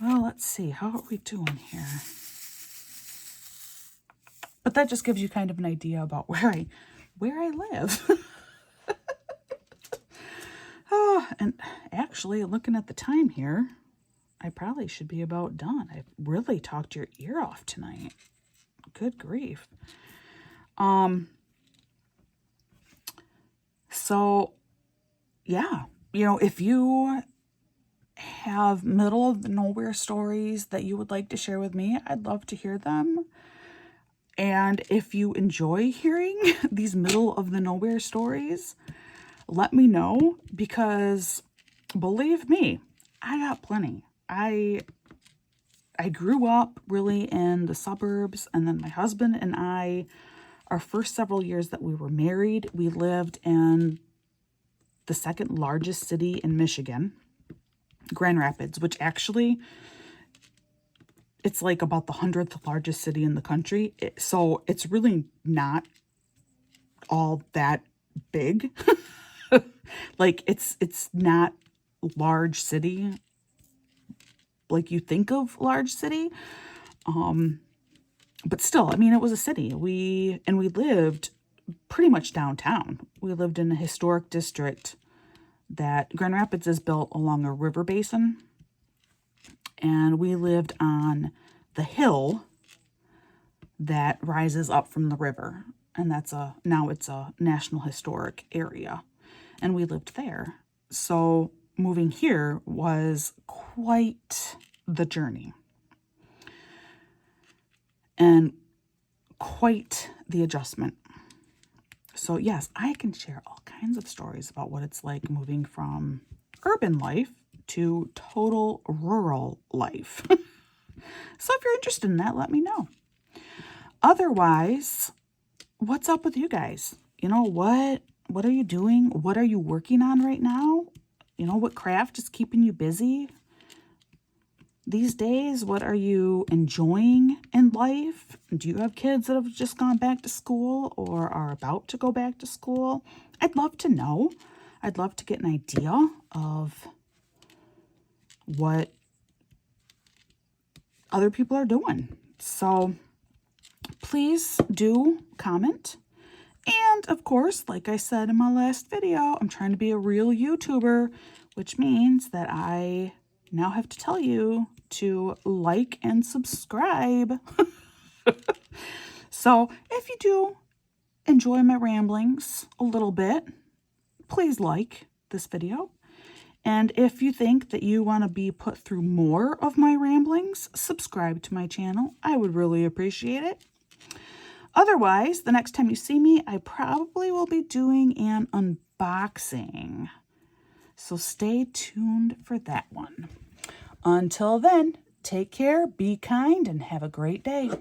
Well, let's see. How are we doing here? But that just gives you kind of an idea about where I live. Oh, and actually, looking at the time here, I probably should be about done. I've really talked your ear off tonight. Good grief. So, yeah, you know, if you have middle of the nowhere stories that you would like to share with me, I'd love to hear them. And if you enjoy hearing these middle of the nowhere stories, let me know, because believe me, I got plenty. I grew up really in the suburbs, and then my husband and I, our first several years that we were married, we lived in the second largest city in Michigan. Grand Rapids, which actually, it's like about the 100th largest city in the country. So it's really not all that big. Like it's not large city like you think of large city. But still, I mean, it was a city. We lived pretty much downtown. We lived in a historic district that Grand Rapids is built along a river basin. And we lived on the hill that rises up from the river. And now it's a National Historic Area. And we lived there. So moving here was quite the journey. And quite the adjustment. So yes, I can share all kinds of stories about what it's like moving from urban life to total rural life. So if you're interested in that, let me know. Otherwise, what's up with you guys? You know, what are you doing? What are you working on right now? You know, what craft is keeping you busy these days? What are you enjoying in life? Do you have kids that have just gone back to school or are about to go back to school? I'd love to know. I'd love to get an idea of what other people are doing. So please do comment. And of course, like I said in my last video, I'm trying to be a real YouTuber, which means that I now have to tell you to like and subscribe. So if you do enjoy my ramblings a little bit, please like this video. And if you think that you want to be put through more of my ramblings, subscribe to my channel. I would really appreciate it. Otherwise, the next time you see me, I probably will be doing an unboxing. So stay tuned for that one. Until then, take care, be kind, and have a great day.